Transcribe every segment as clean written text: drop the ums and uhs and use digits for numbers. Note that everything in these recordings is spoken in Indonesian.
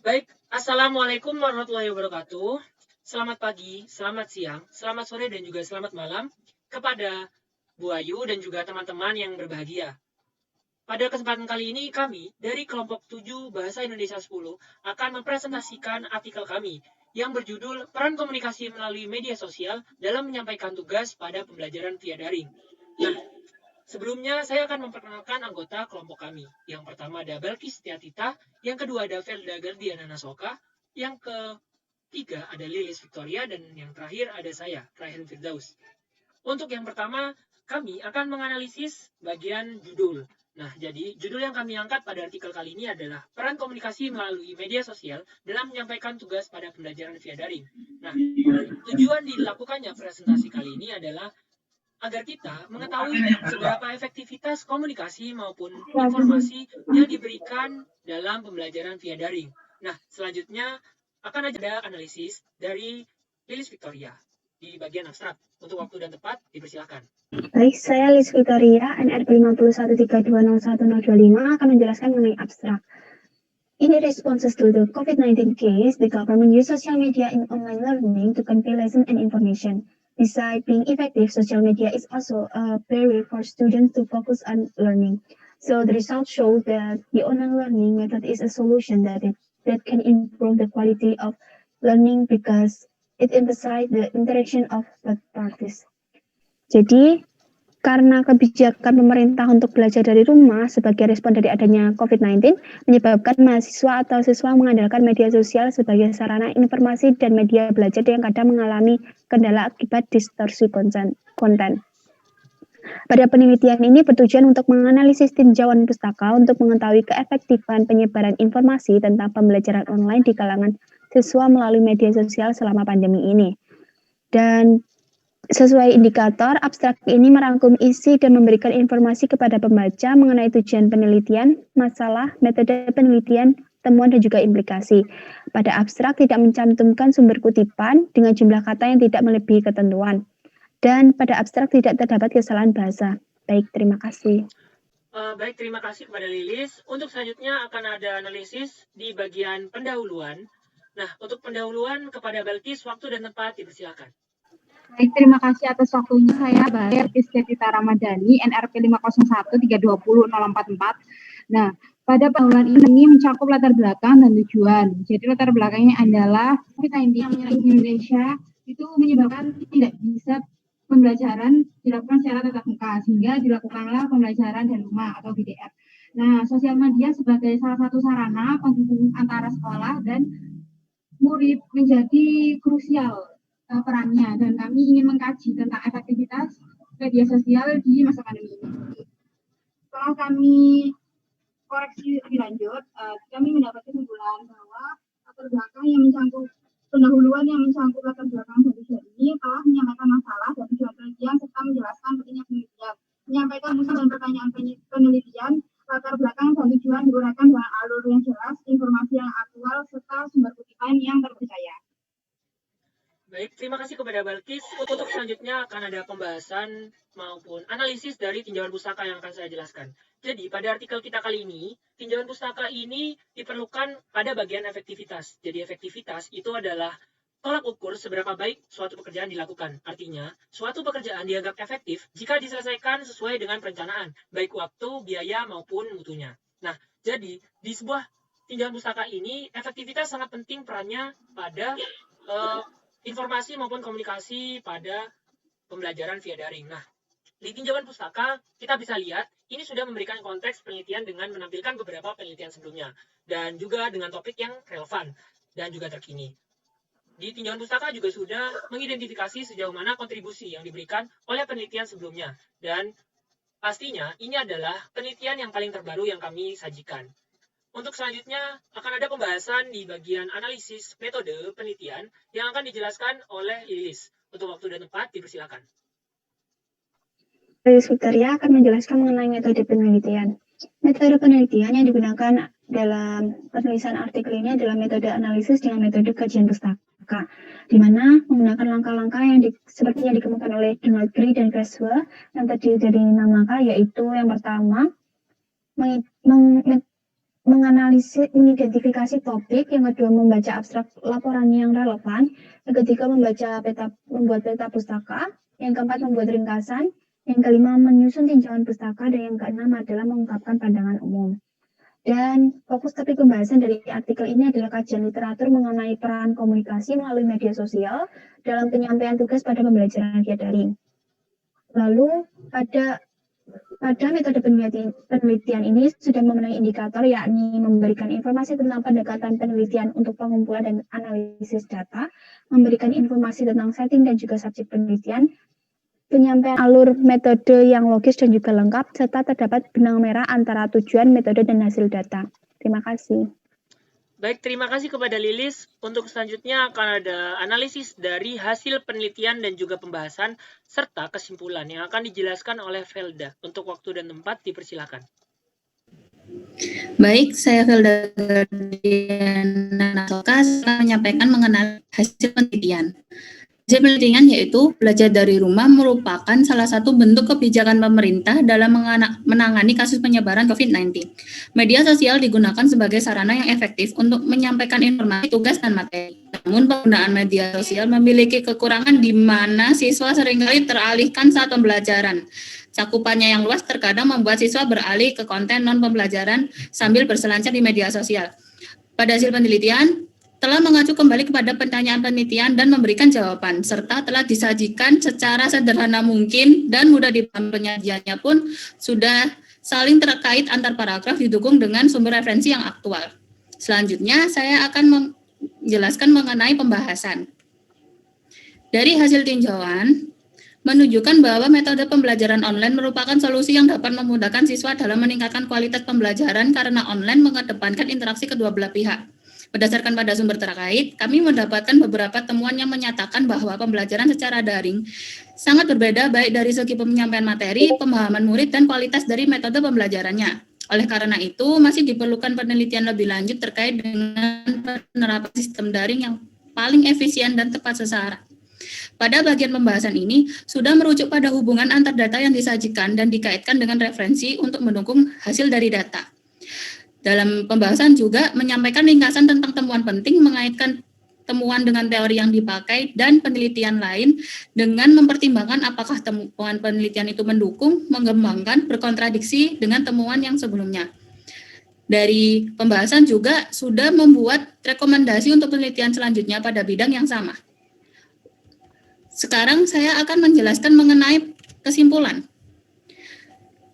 Baik, Assalamualaikum warahmatullahi wabarakatuh. Selamat pagi, selamat siang, selamat sore, dan juga selamat malam kepada Bu Ayu dan juga teman-teman yang berbahagia. Pada kesempatan kali ini, kami dari kelompok 7 Bahasa Indonesia 10 akan mempresentasikan artikel kami yang berjudul Peran Komunikasi Melalui Media Sosial dalam Menyampaikan Tugas pada Pembelajaran Via Daring. Nah, sebelumnya, saya akan memperkenalkan anggota kelompok kami. Yang pertama ada Belkis Tiatita, yang kedua ada Felda Gardiana Nasoka, yang ketiga ada Lilis Victoria, dan yang terakhir ada saya, Raihan Firdaus. Untuk yang pertama, kami akan menganalisis bagian judul. Nah, jadi judul yang kami angkat pada artikel kali ini adalah peran komunikasi melalui media sosial dalam menyampaikan tugas pada pembelajaran via daring. Nah, tujuan dilakukannya presentasi kali ini adalah agar kita mengetahui seberapa efektivitas komunikasi maupun informasi yang diberikan dalam pembelajaran via daring. Nah, selanjutnya akan ada analisis dari Lilis Victoria di bagian abstrak. Untuk waktu dan tempat, dipersilakan. Baik, saya Lilis Victoria, NRP 513201025 akan menjelaskan mengenai abstrak. In responses to the COVID-19 case, the government used social media in online learning to convey lessons and information. Besides being effective, social media is also a barrier for students to focus on learning. So the results show that the online learning method is a solution that can improve the quality of learning because it emphasizes the interaction of the parties. Jadi, karena kebijakan pemerintah untuk belajar dari rumah sebagai respon dari adanya COVID-19 menyebabkan mahasiswa atau siswa mengandalkan media sosial sebagai sarana informasi dan media belajar yang kadang mengalami kendala akibat distorsi konten. Pada penelitian ini bertujuan untuk menganalisis tinjauan pustaka untuk mengetahui keefektifan penyebaran informasi tentang pembelajaran online di kalangan siswa melalui media sosial selama pandemi ini. Dan sesuai indikator, abstrak ini merangkum isi dan memberikan informasi kepada pembaca mengenai tujuan penelitian, masalah, metode penelitian, temuan, dan juga implikasi. Pada abstrak tidak mencantumkan sumber kutipan dengan jumlah kata yang tidak melebihi ketentuan. Dan pada abstrak tidak terdapat kesalahan bahasa. Baik, terima kasih. Baik, terima kasih kepada Lilis. Untuk selanjutnya akan ada analisis di bagian pendahuluan. Nah, untuk pendahuluan kepada Belkis, waktu dan tempat dipersilakan. Baik, terima kasih atas waktunya. Saya Belkis Tiatita Ramadhani, NRP 501320044. Nah, pada pendahuluan ini mencakup latar belakang dan tujuan. Jadi latar belakangnya adalah COVID-19 yang menyerang Indonesia itu menyebabkan tidak bisa pembelajaran dilakukan secara tatap muka, sehingga dilakukanlah pembelajaran dari rumah atau VDR. Nah, sosial media sebagai salah satu sarana penghubung antara sekolah dan murid menjadi krusial perannya, dan kami ingin mengkaji tentang efektivitas media sosial di masa pandemi ini. Setelah kami koreksi lebih lanjut, kami mendapat kesimpulan bahwa latar belakang yang mencangkup pendahuluan yang mencangkup latar belakang dan tujuan ini telah menyampaikan masalah dan tujuan penelitian serta menjelaskan pentingnya penelitian, menyampaikan usul dan pertanyaan penelitian, latar belakang dan tujuan diuraikan dengan alur yang jelas, informasi yang aktual serta sumber kutipan yang terpercaya. Baik, terima kasih kepada Balkis. Untuk selanjutnya akan ada pembahasan maupun analisis dari tinjauan pustaka yang akan saya jelaskan. Jadi, pada artikel kita kali ini, tinjauan pustaka ini diperlukan pada bagian efektivitas. Jadi, efektivitas itu adalah tolak ukur seberapa baik suatu pekerjaan dilakukan. Artinya, suatu pekerjaan dianggap efektif jika diselesaikan sesuai dengan perencanaan, baik waktu, biaya, maupun mutunya. Nah, jadi, di sebuah tinjauan pustaka ini, efektivitas sangat penting perannya pada informasi maupun komunikasi pada pembelajaran via daring. Nah, di tinjauan pustaka, kita bisa lihat ini sudah memberikan konteks penelitian dengan menampilkan beberapa penelitian sebelumnya dan juga dengan topik yang relevan dan juga terkini. Di tinjauan pustaka juga sudah mengidentifikasi sejauh mana kontribusi yang diberikan oleh penelitian sebelumnya, dan pastinya ini adalah penelitian yang paling terbaru yang kami sajikan. Untuk selanjutnya akan ada pembahasan di bagian analisis metode penelitian yang akan dijelaskan oleh Lilis. Untuk waktu dan tempat dipersilakan. Lilis Victoria akan menjelaskan mengenai metode penelitian. Metode penelitian yang digunakan dalam penulisan artikel ini adalah metode analisis dengan metode kajian pustaka, di mana menggunakan langkah-langkah yang seperti yang dikemukakan oleh Donald Gray dan Creswell yang terdiri dari 6 langkah, yaitu yang pertama menganalisis, mengidentifikasi topik, yang kedua membaca abstrak laporan yang relevan, yang ketiga membuat peta pustaka, yang keempat membuat ringkasan, yang kelima menyusun tinjauan pustaka, dan yang keenam adalah mengungkapkan pandangan umum. Dan fokus topik pembahasan dari artikel ini adalah kajian literatur mengenai peran komunikasi melalui media sosial dalam penyampaian tugas pada pembelajaran via daring. Lalu pada metode penelitian ini sudah memenuhi indikator, yakni memberikan informasi tentang pendekatan penelitian untuk pengumpulan dan analisis data, memberikan informasi tentang setting dan juga subjek penelitian, penyampaian alur metode yang logis dan juga lengkap, serta terdapat benang merah antara tujuan, metode, dan hasil data. Terima kasih. Baik, terima kasih kepada Lilis. Untuk selanjutnya akan ada analisis dari hasil penelitian dan juga pembahasan, serta kesimpulan yang akan dijelaskan oleh Velda. Untuk waktu dan tempat, dipersilakan. Baik, saya Velda Gardiana Soka menyampaikan mengenai hasil penelitian. Hasil penelitian yaitu belajar dari rumah merupakan salah satu bentuk kebijakan pemerintah dalam menangani kasus penyebaran COVID-19. Media sosial digunakan sebagai sarana yang efektif untuk menyampaikan informasi, tugas, dan materi. Namun penggunaan media sosial memiliki kekurangan di mana siswa seringkali teralihkan saat pembelajaran. Cakupannya yang luas terkadang membuat siswa beralih ke konten non-pembelajaran sambil berselancar di media sosial. Pada hasil penelitian, telah mengacu kembali kepada pertanyaan penelitian dan memberikan jawaban, serta telah disajikan secara sederhana mungkin dan mudah dipahami. Penyajiannya pun sudah saling terkait antar paragraf didukung dengan sumber referensi yang aktual. Selanjutnya, saya akan menjelaskan mengenai pembahasan. Dari hasil tinjauan, menunjukkan bahwa metode pembelajaran online merupakan solusi yang dapat memudahkan siswa dalam meningkatkan kualitas pembelajaran karena online mengedepankan interaksi kedua belah pihak. Berdasarkan pada sumber terkait, kami mendapatkan beberapa temuan yang menyatakan bahwa pembelajaran secara daring sangat berbeda baik dari segi penyampaian materi, pemahaman murid, dan kualitas dari metode pembelajarannya. Oleh karena itu, masih diperlukan penelitian lebih lanjut terkait dengan penerapan sistem daring yang paling efisien dan tepat sasaran. Pada bagian pembahasan ini, sudah merujuk pada hubungan antar data yang disajikan dan dikaitkan dengan referensi untuk mendukung hasil dari data. Dalam pembahasan juga menyampaikan ringkasan tentang temuan penting, mengaitkan temuan dengan teori yang dipakai dan penelitian lain dengan mempertimbangkan apakah temuan penelitian itu mendukung, mengembangkan, berkontradiksi dengan temuan yang sebelumnya. Dari pembahasan juga sudah membuat rekomendasi untuk penelitian selanjutnya pada bidang yang sama. Sekarang saya akan menjelaskan mengenai kesimpulan.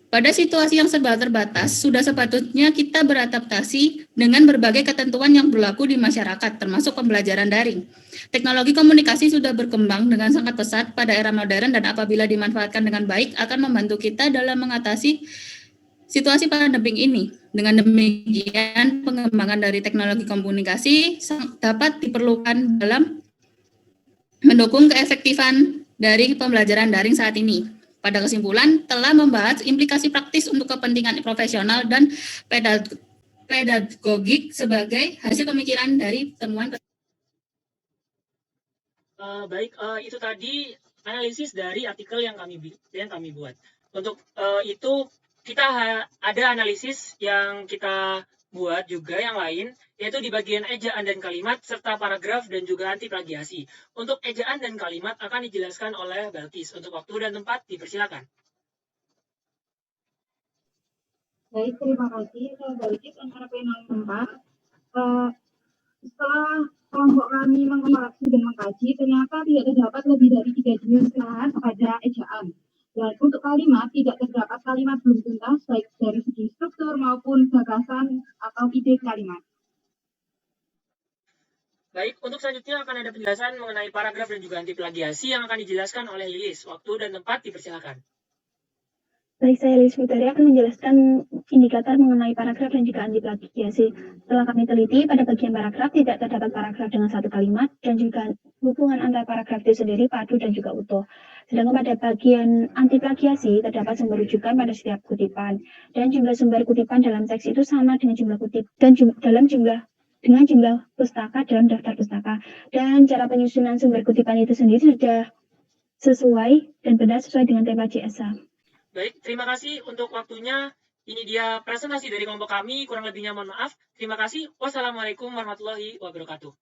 Pada situasi yang serba terbatas, sudah sepatutnya kita beradaptasi dengan berbagai ketentuan yang berlaku di masyarakat, termasuk pembelajaran daring. Teknologi komunikasi sudah berkembang dengan sangat pesat pada era modern dan apabila dimanfaatkan dengan baik akan membantu kita dalam mengatasi situasi pandemi ini. Dengan demikian, pengembangan dari teknologi komunikasi dapat diperlukan dalam mendukung keefektifan dari pembelajaran daring saat ini. Pada kesimpulan, telah membahas implikasi praktis untuk kepentingan profesional dan pedagogik sebagai hasil pemikiran dari temuan. Baik, itu tadi analisis dari artikel yang kami buat. Untuk itu kita ada analisis yang kita buat juga yang lain, yaitu di bagian ejaan dan kalimat, serta paragraf dan juga anti plagiasi. Untuk ejaan dan kalimat akan dijelaskan oleh Balkis. Untuk waktu dan tempat, dipersilakan. Baik, terima kasih. Saya Balkis, NRP 04. Setelah kelompok kami mengkoreksi dan mengkaji, ternyata tidak terdapat lebih dari 3 jenis kesalahan pada ejaan. Dan untuk kalimat, tidak terdapat kalimat belum tuntas, baik dari segi struktur maupun gagasan atau ide kalimat. Baik, untuk selanjutnya akan ada penjelasan mengenai paragraf dan juga anti plagiasi yang akan dijelaskan oleh Lilis. Waktu dan tempat dipersilakan. Baik, saya Lilis Victoria akan menjelaskan indikator mengenai paragraf dan juga anti plagiasi. Setelah kami teliti, pada bagian paragraf tidak terdapat paragraf dengan satu kalimat dan juga hubungan antara paragraf itu sendiri padu dan juga utuh. Sedangkan pada bagian anti plagiasi terdapat sumber rujukan pada setiap kutipan dan jumlah sumber kutipan dalam teks itu sama dengan jumlah kutip dan dengan jumlah pustaka dalam daftar pustaka. Dan cara penyusunan sumber kutipan itu sendiri sudah sesuai dan benar sesuai dengan tema JSA. Baik, terima kasih untuk waktunya. Ini dia presentasi dari kelompok kami, kurang lebihnya mohon maaf. Terima kasih. Wassalamualaikum warahmatullahi wabarakatuh.